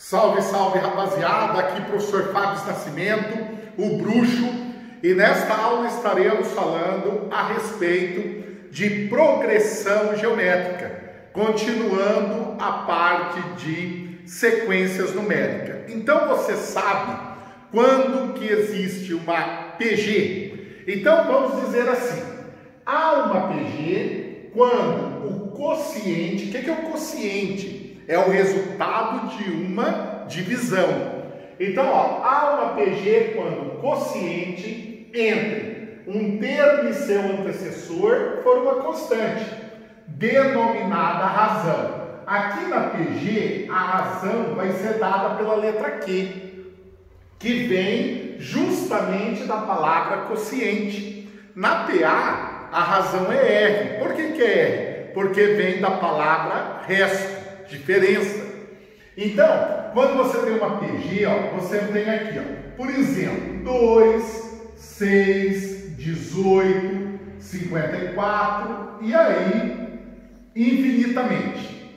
Salve, salve rapaziada, aqui professor Fábio Nascimento, o bruxo, e nesta aula estaremos falando a respeito de progressão geométrica, continuando a parte de sequências numéricas. Então você sabe quando que existe uma PG? Então vamos dizer assim, há uma PG quando o quociente, o que é o quociente? É o resultado de uma divisão. Então, há uma PG quando o quociente entre um termo e seu antecessor for uma constante, denominada razão. Aqui na PG, a razão vai ser dada pela letra Q, que vem justamente da palavra quociente. Na PA, a razão é R. Por que é R? Porque vem da palavra resto. Diferença. Então, quando você tem uma PG, você tem aqui, por exemplo, 2, 6, 18, 54 e aí infinitamente.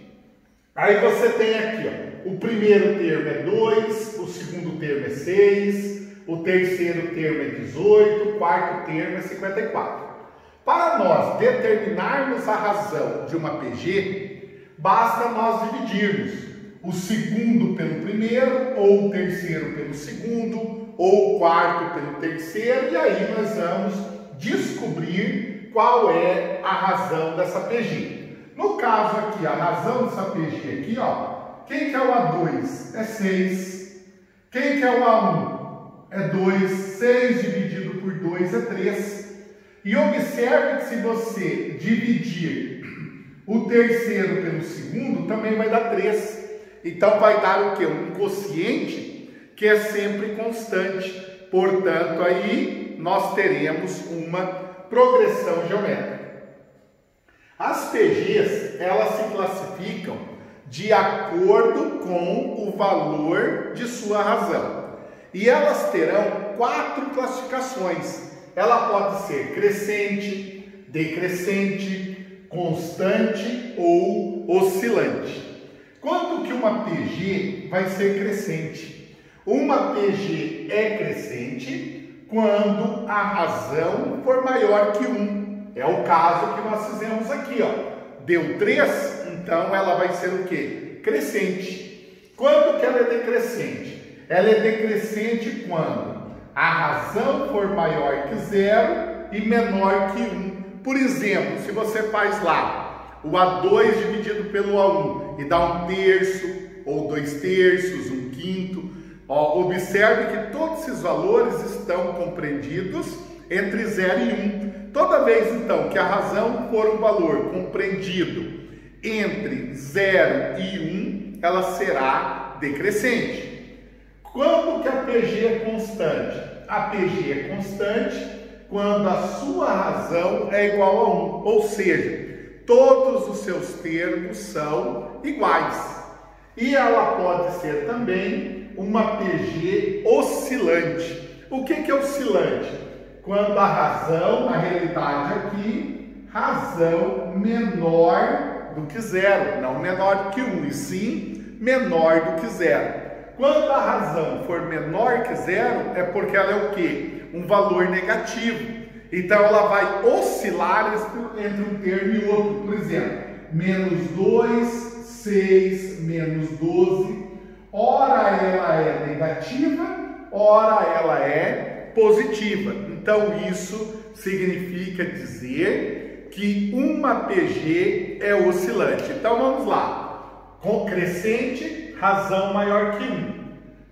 Aí você tem aqui, o primeiro termo é 2, o segundo termo é 6, o terceiro termo é 18, o quarto termo é 54. Para nós determinarmos a razão de uma PG, basta nós dividirmos o segundo pelo primeiro, ou o terceiro pelo segundo, ou o quarto pelo terceiro, e aí nós vamos descobrir qual é a razão dessa PG. No caso aqui, a razão dessa PG aqui, quem que é o A2? É 6. Quem que é o A1? É 2. 6 dividido por 2 é 3. E observe que se você dividir o terceiro pelo segundo também vai dar 3. Então vai dar o quê? Um quociente que é sempre constante. Portanto, aí nós teremos uma progressão geométrica. As PGs, elas se classificam de acordo com o valor de sua razão. E elas terão 4 classificações. Ela pode ser crescente, decrescente, constante ou oscilante. Quando que uma PG vai ser crescente? Uma PG é crescente quando a razão for maior que 1. É o caso que nós fizemos aqui, Deu 3, então ela vai ser o quê? Crescente. Quando que ela é decrescente? Ela é decrescente quando a razão for maior que 0 e menor que 1. Por exemplo, se você faz lá o A2 dividido pelo A1 e dá 1/3, ou 2/3, 1/5, observe que todos esses valores estão compreendidos entre 0 e 1. Toda vez, então, que a razão for um valor compreendido entre 0 e 1, ela será decrescente. Quando que a PG é constante? A PG é constante quando a sua razão é igual a 1, ou seja, todos os seus termos são iguais. E ela pode ser também uma PG oscilante. O que é oscilante? Quando a razão, na realidade aqui, razão menor do que 0, não menor que 1, e sim menor do que 0. Quando a razão for menor que 0, é porque ela é o quê? Um valor negativo. Então ela vai oscilar entre um termo e outro. Por exemplo, -2, 6, -12. Ora ela é negativa, ora ela é positiva. Então isso significa dizer que uma PG é oscilante. Então vamos lá. Com crescente, razão maior que 1.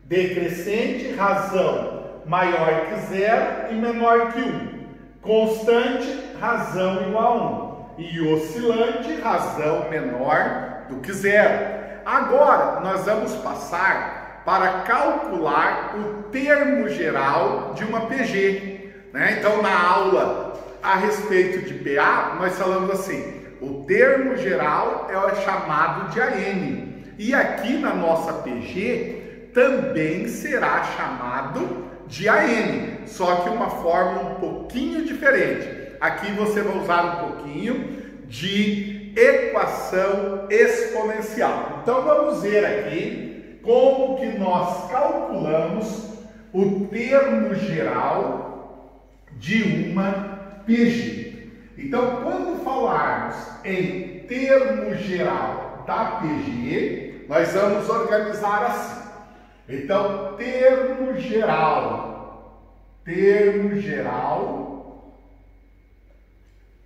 Decrescente, razão maior que 0 e menor que 1. Constante, razão igual a 1. E oscilante, razão menor do que 0. Agora, nós vamos passar para calcular o termo geral de uma PG. Então, na aula a respeito de PA, nós falamos assim, o termo geral é chamado de AN. E aqui na nossa PG também será chamado de AN, só que uma forma um pouquinho diferente. Aqui você vai usar um pouquinho de equação exponencial. Então vamos ver aqui como que nós calculamos o termo geral de uma PG. Então, quando falarmos em termo geral da PG, nós vamos organizar assim. Então, termo geral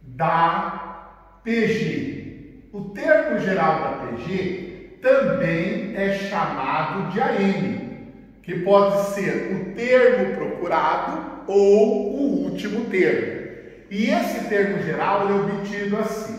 da PG. O termo geral da PG também é chamado de AM, que pode ser o termo procurado ou o último termo. E esse termo geral é obtido assim: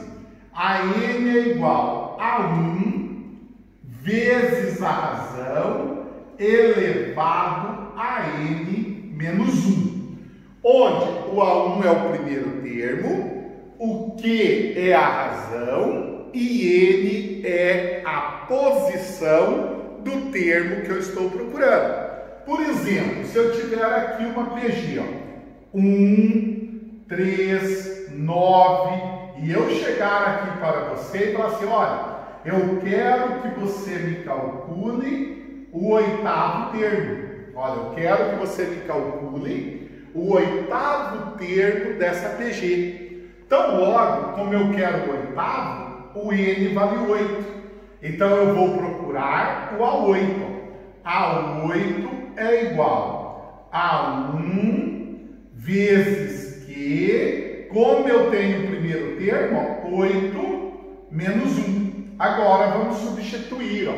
AM é igual a 1 vezes a razão elevado a N menos 1, onde o A1 é o primeiro termo, o Q é a razão e N é a posição do termo que eu estou procurando. Por exemplo, se eu tiver aqui uma PG, 1, 3, 9, e eu chegar aqui para você e falar assim: olha, eu quero que você me calcule o oitavo termo. Olha, eu quero que você me calcule o oitavo termo dessa PG. Então, logo, como eu quero o oitavo, o N vale 8. Então, eu vou procurar o A8. A8 é igual a 1 vezes Q, como eu tenho o primeiro termo, 8 menos 1. Agora, vamos substituir.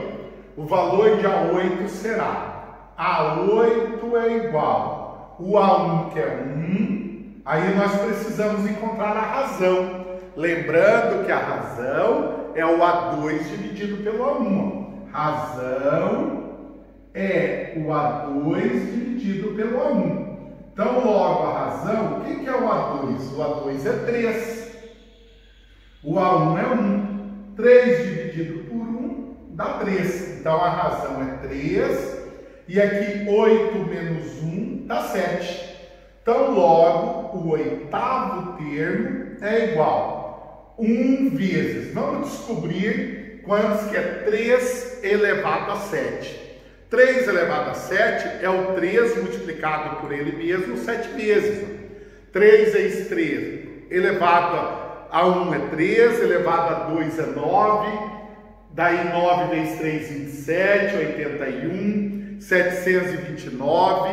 O valor de A8 será A8 é igual o A1, que é 1. Aí nós precisamos encontrar a razão. Lembrando que a razão é o A2 dividido pelo A1. Razão é o A2 dividido pelo A1. Então, logo, a razão, o que é o A2? O A2 é 3. O A1 é 1. 3 dividido por 1 dá 3. Então, a razão é 3. E aqui, 8 menos 1 dá 7. Então, logo, o oitavo termo é igual a 1 vezes. Vamos descobrir quantos que é 3 elevado a 7. 3 elevado a 7 é o 3 multiplicado por ele mesmo 7 vezes. 3 vezes 3 elevado a 1 é 3, elevado a 2 é 9. Daí 9 vezes 3, 27, 81, 729,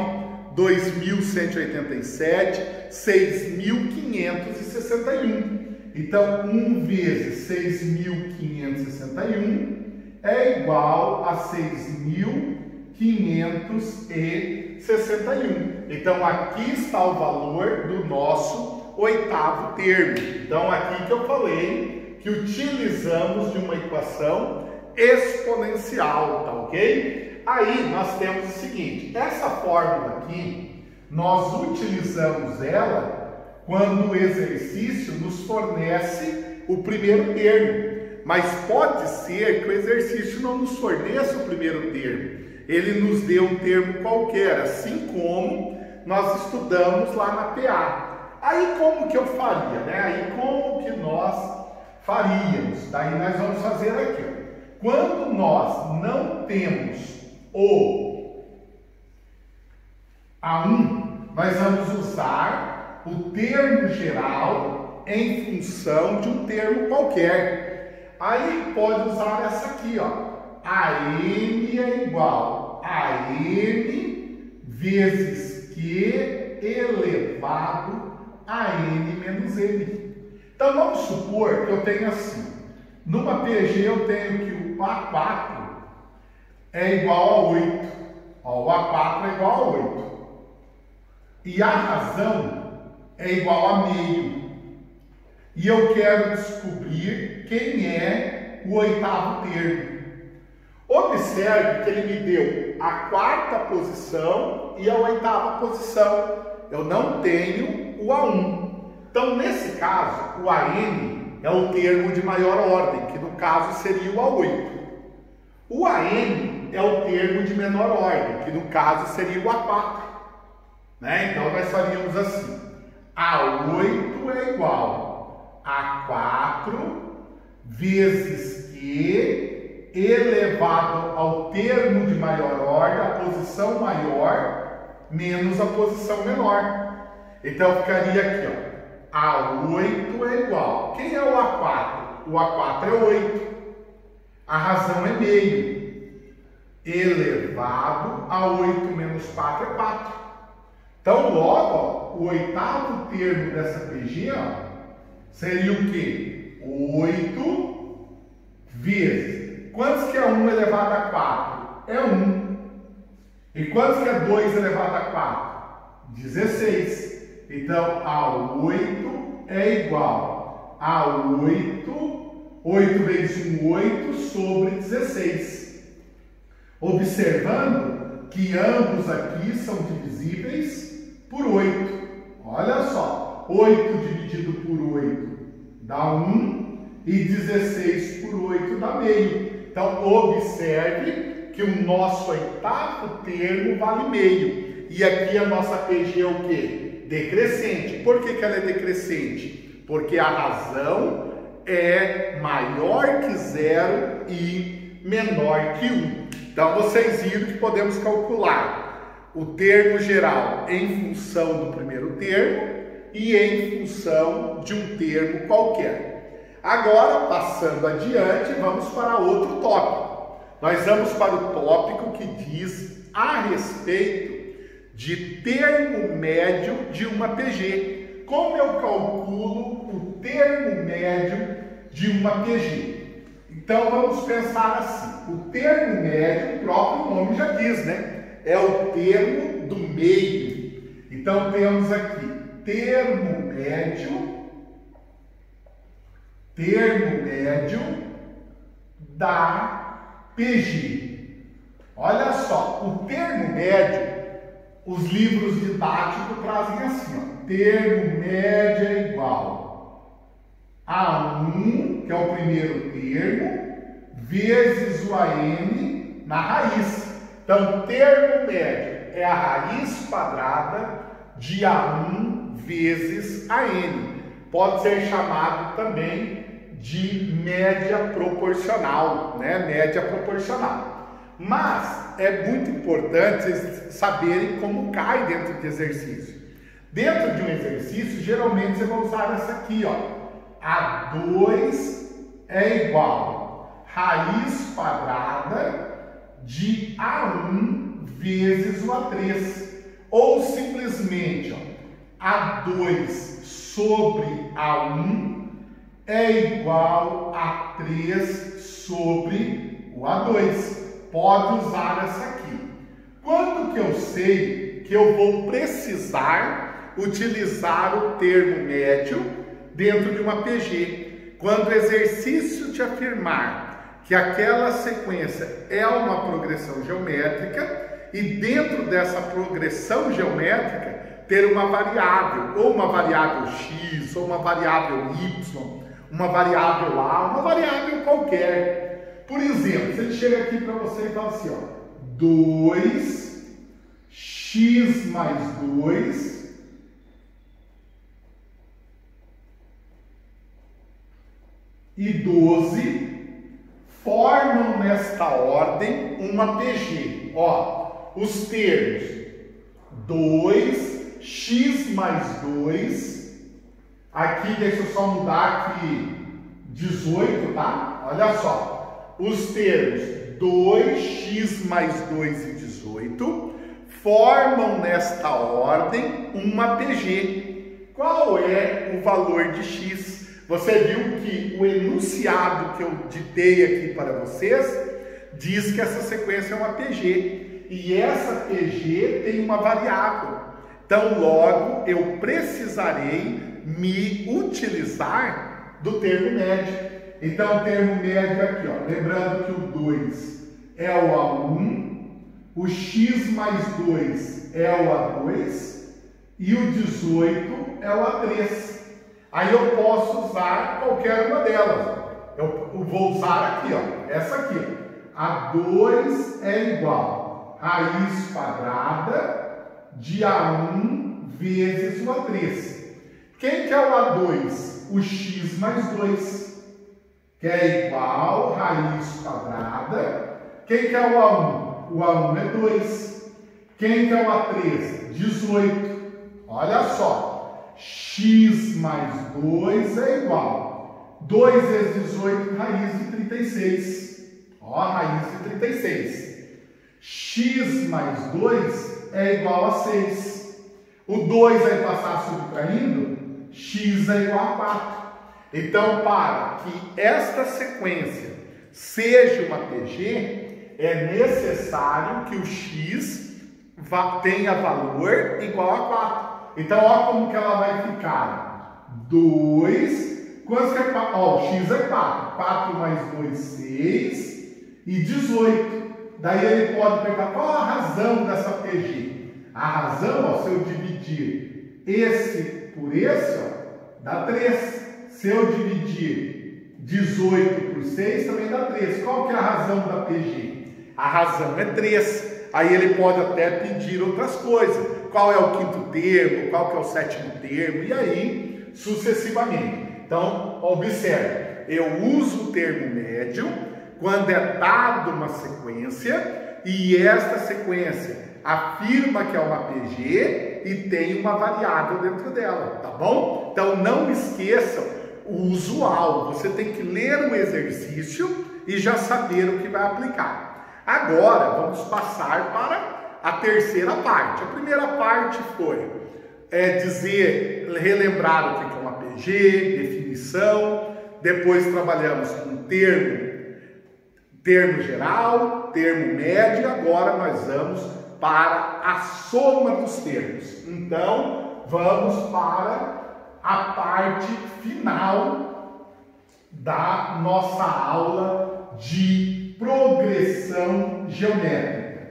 2.187, 6.561. Então, 1 vezes 6.561 é igual a 6.561. Então, aqui está o valor do nosso oitavo termo. Então, aqui que eu falei que utilizamos de uma equação exponencial, tá ok? Aí, nós temos o seguinte: essa fórmula aqui, nós utilizamos ela quando o exercício nos fornece o primeiro termo. Mas pode ser que o exercício não nos forneça o primeiro termo. Ele nos dê um termo qualquer, assim como nós estudamos lá na PA. Aí como que eu faria, né? Aí como que nós faríamos? Daí nós vamos fazer aqui. Quando nós não temos o A1, nós vamos usar o termo geral em função de um termo qualquer. Aí pode usar essa aqui, ó. AM é igual a N vezes Q elevado a N menos N. Então vamos supor que eu tenho assim. Numa PG eu tenho que o A4 é igual a 8. Ó, o A4 é igual a 8. E a razão é igual a meio. E eu quero descobrir quem é o oitavo termo. Observe que ele me deu a quarta posição e a oitava posição. Eu não tenho o A1. Então, nesse caso, o AN é o termo de maior ordem, que no caso seria o A8. O AN é o termo de menor ordem, que no caso seria o A4. Né? Então, nós faríamos assim. A8 é igual a 4 vezes Q elevado ao termo de maior ordem, a posição maior menos a posição menor. Então ficaria aqui, ó, A8 é igual. Quem é o A4? O A4 é 8. A razão é meio. Elevado a 8 menos 4 é 4. Então, logo, ó, o oitavo termo dessa PG, ó, seria o quê? 8 vezes. Quantos que é 1 elevado a 4? É 1. E quantos que é 2 elevado a 4? 16. Então, A8 é igual a 8 vezes 1, 8 sobre 16. Observando que ambos aqui são divisíveis por 8. Olha só, 8 dividido por 8 dá 1 e 16 por 8 dá meio. Então, observe que o nosso oitavo termo vale meio. E aqui a nossa PG é o quê? Decrescente. Por que ela é decrescente? Porque a razão é maior que 0 e menor que 1. Então, vocês viram que podemos calcular o termo geral em função do primeiro termo e em função de um termo qualquer. Agora, passando adiante, vamos para outro tópico. Nós vamos para o tópico que diz a respeito de termo médio de uma PG. Como eu calculo o termo médio de uma PG? Então vamos pensar assim, o termo médio, o próprio nome já diz, né? É o termo do meio. Então temos aqui termo médio da PG. Olha só, o termo médio, os livros didáticos trazem assim, ó, termo médio é igual a 1, que é o primeiro termo, vezes o AN na raiz. Então, termo médio é a raiz quadrada de A1 vezes AN. Pode ser chamado também de média proporcional, né? Média proporcional. Mas é muito importante vocês saberem como cai dentro de exercício. Dentro de um exercício, geralmente você vai usar essa aqui, ó. A2 é igual a raiz quadrada de A1 vezes o A3. Ou simplesmente, ó, A2 sobre A1 é igual a 3 sobre o A2. Pode usar essa aqui. Quando que eu sei que eu vou precisar utilizar o termo médio dentro de uma PG? Quando o exercício te afirmar que aquela sequência é uma progressão geométrica e dentro dessa progressão geométrica ter uma variável, ou uma variável x, ou uma variável y, uma variável a, uma variável qualquer. Por exemplo, se ele chega aqui para você e fala assim, ó, 2x mais 2 e 12 formam nesta ordem uma PG. Ó, os termos 2x mais 2, aqui deixa eu só mudar aqui 18, tá? Olha só. Os termos 2x mais 2 e 18 formam nesta ordem uma PG. Qual é o valor de x? Você viu que o enunciado que eu ditei aqui para vocês diz que essa sequência é uma PG. E essa PG tem uma variável. Então, logo, eu precisarei me utilizar do termo médio. Então, o termo médio aqui, ó, lembrando que o 2 é o A1, o x mais 2 é o A2 e o 18 é o A3. Aí eu posso usar qualquer uma delas. Eu vou usar aqui, ó, essa aqui. A2 é igual a raiz quadrada de A1 vezes o A3. Quem que é o A2? O x mais 2. Que é igual a raiz quadrada Quem que é o A1? O A1 é 2. Quem que é o A3? 18. Olha só. X mais 2 é igual. 2 vezes 18, raiz de 36. Ó, raiz de 36. X mais 2 é igual a 6. O 2 vai passar subtraindo, x é igual a 4. Então, para que esta sequência seja uma PG, é necessário que o x tenha valor igual a 4. Então, olha como que ela vai ficar. 2, quanto que é 4? Ó, o x é 4. 4 mais 2, 6 e 18. Daí ele pode perguntar qual a razão dessa PG. A razão, ó, se eu dividir esse por esse, ó, dá 3. Se eu dividir 18 por 6, também dá 3. Qual que é a razão da PG? A razão é 3. Aí ele pode até pedir outras coisas. Qual é o quinto termo? Qual que é o sétimo termo? E aí, sucessivamente. Então, observe. Eu uso o termo médio quando é dado uma sequência e esta sequência afirma que é uma PG e tem uma variável dentro dela, tá bom? Então não esqueçam o usual, você tem que ler o exercício e já saber o que vai aplicar. Agora vamos passar para a terceira parte. A primeira parte foi relembrar o que é uma PG, definição, depois trabalhamos com termo geral, termo médio, e agora nós vamos para a soma dos termos. Então, vamos para a parte final da nossa aula de progressão geométrica.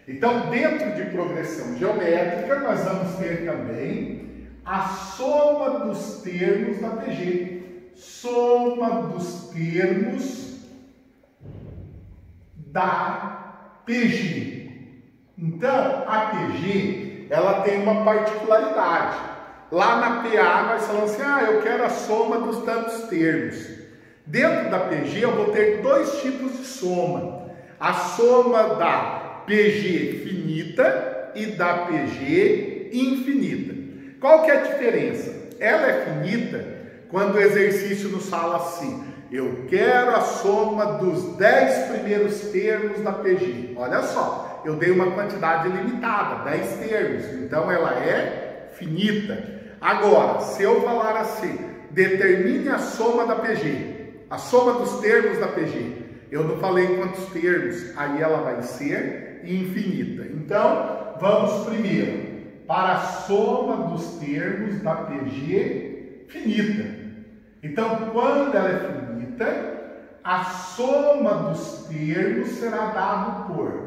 Então, dentro de progressão geométrica, nós vamos ter também a soma dos termos da PG. Soma dos termos da PG. Então, a PG, ela tem uma particularidade. Lá na PA, nós falamos assim, eu quero a soma dos tantos termos. Dentro da PG, eu vou ter dois tipos de soma. A soma da PG finita e da PG infinita. Qual que é a diferença? Ela é finita quando o exercício nos fala assim, eu quero a soma dos 10 primeiros termos da PG. Olha só. Eu dei uma quantidade limitada, 10 termos, então ela é finita. Agora, se eu falar assim, determine a soma da PG, a soma dos termos da PG, eu não falei quantos termos, aí ela vai ser infinita. Então, vamos primeiro para a soma dos termos da PG finita. Então, quando ela é finita, a soma dos termos será dado por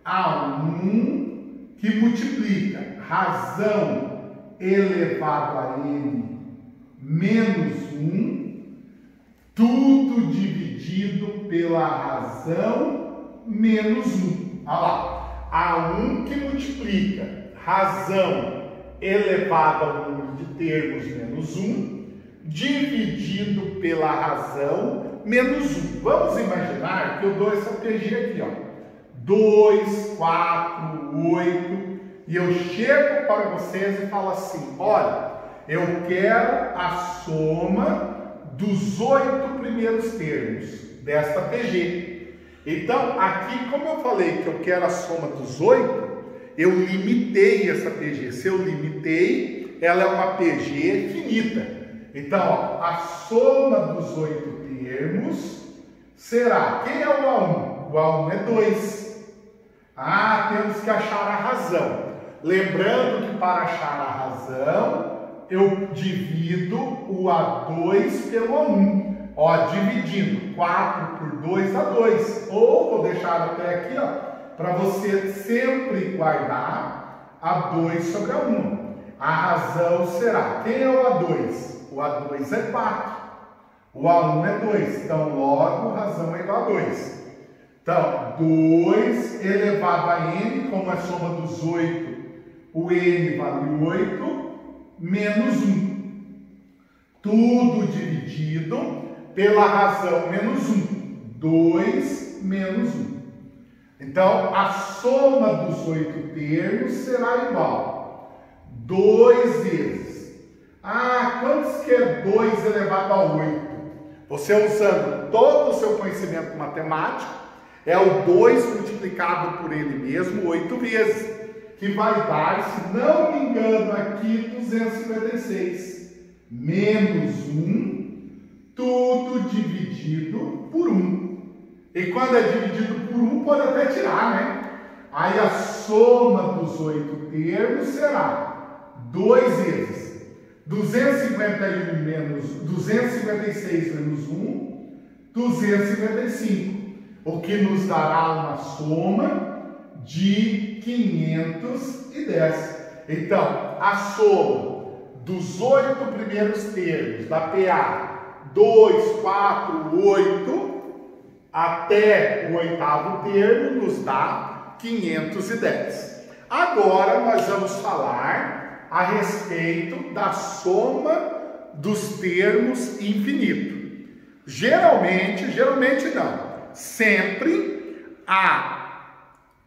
A1 que multiplica razão elevado a n menos 1, tudo dividido pela razão menos 1. Olha lá, A1 que multiplica razão elevado ao número de termos menos 1, dividido pela razão menos 1. Vamos imaginar que eu dou essa PG aqui, ó. 2, 4, 8, e eu chego para vocês e falo assim, olha, eu quero a soma dos 8 primeiros termos desta PG. Então, aqui, como eu falei que eu quero a soma dos 8, eu limitei essa PG. Se eu limitei, ela é uma PG finita. Então, ó, a soma dos 8 termos será, quem é o A1? O A1 é 2. Temos que achar a razão. Lembrando que para achar a razão, eu divido o A2 pelo A1. Ó, dividindo 4 por 2 dá 2. Ou vou deixar até aqui, ó, para você sempre guardar A2 sobre A1. A razão será, quem é o A2? O A2 é 4. O A1 é 2. Então, logo, razão é igual a 2. Então, 2 elevado a n, como é a soma dos 8, o n vale 8, menos 1. Tudo dividido pela razão menos 1. 2 menos 1. Então, a soma dos 8 termos será igual 2 vezes. Quantos que é 2 elevado a 8? Você usando todo o seu conhecimento matemático, é o 2 multiplicado por ele mesmo 8 vezes, que vai dar, se não me engano, aqui 256, menos 1, tudo dividido por 1. E quando é dividido por 1, pode até tirar, né? Aí a soma dos 8 termos será 2 vezes 251 menos 256 menos 1, 255. O que nos dará uma soma de 510. Então, a soma dos 8 primeiros termos da PA, 2, 4, 8, até o 8º termo, nos dá 510. Agora, nós vamos falar a respeito da soma dos termos infinito. Geralmente não. Sempre a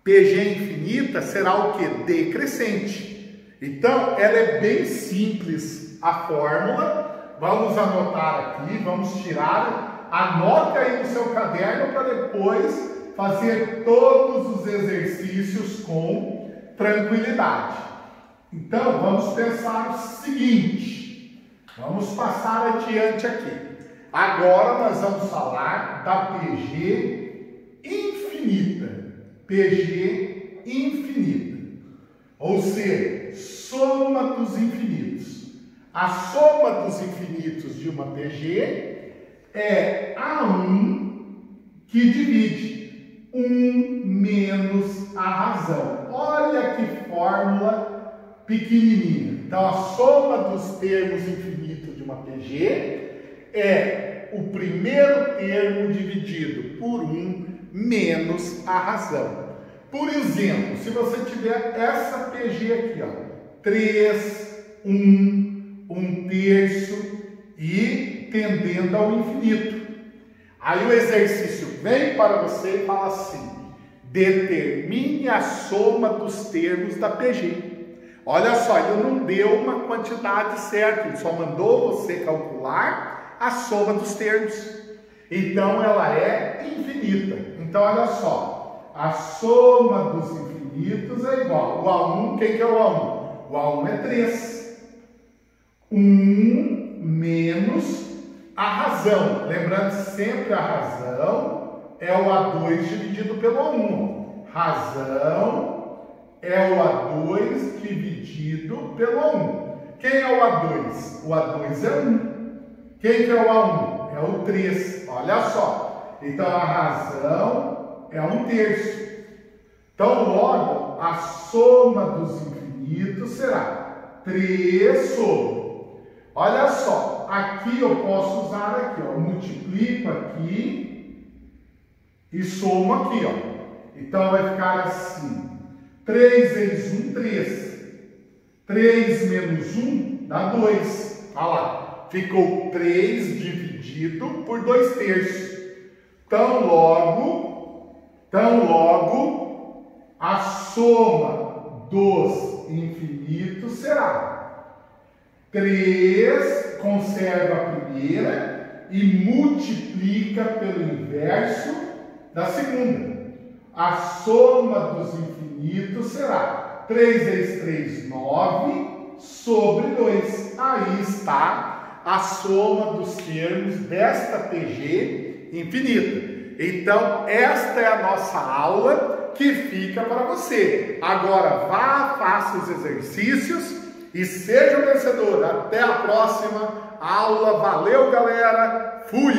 PG infinita será o que? Decrescente. Então, ela é bem simples a fórmula. Vamos anotar aqui, vamos tirar. Anote aí no seu caderno para depois fazer todos os exercícios com tranquilidade. Então, vamos pensar o seguinte. Vamos passar adiante aqui. Agora nós vamos falar da PG infinita. PG infinita. Ou seja, soma dos infinitos. A soma dos infinitos de uma PG é A1 que divide 1 menos a razão. Olha que fórmula pequenininha. Então, a soma dos termos infinitos de uma PG é o primeiro termo dividido por 1 menos a razão. Por exemplo, se você tiver essa PG aqui, ó, 3, 1, 1 terço e tendendo ao infinito. Aí o exercício vem para você e fala assim: determine a soma dos termos da PG. Olha só, ele não deu uma quantidade certa, ele só mandou você calcular a soma dos termos. Então ela é infinita. Então olha só, a soma dos infinitos é igual. O A1, quem que é o A1? O A1 é 3. 1 menos a razão. Lembrando sempre a razão é o A2 dividido pelo A1. Razão é o A2 dividido pelo A1. Quem é o A2? O A2 é 1. Quem que é o A1? É o 3. Olha só. Então, a razão é 1 terço. Então, logo, a soma dos infinitos será 3 sobre. Olha só. Aqui eu posso usar aqui, ó. Multiplico aqui e somo aqui, ó. Então, vai ficar assim. 3 vezes 1, 3. 3 menos 1 dá 2. Olha lá. Ficou 3 dividido por 2 terços. Então, logo, a soma dos infinitos será 3, conserva a primeira e multiplica pelo inverso da segunda. A soma dos infinitos será 3 vezes 3, 9, sobre 2. Aí está a soma dos termos desta PG infinita. Então, esta é a nossa aula que fica para você. Agora, vá, faça os exercícios e seja o vencedor. Até a próxima aula. Valeu, galera. Fui!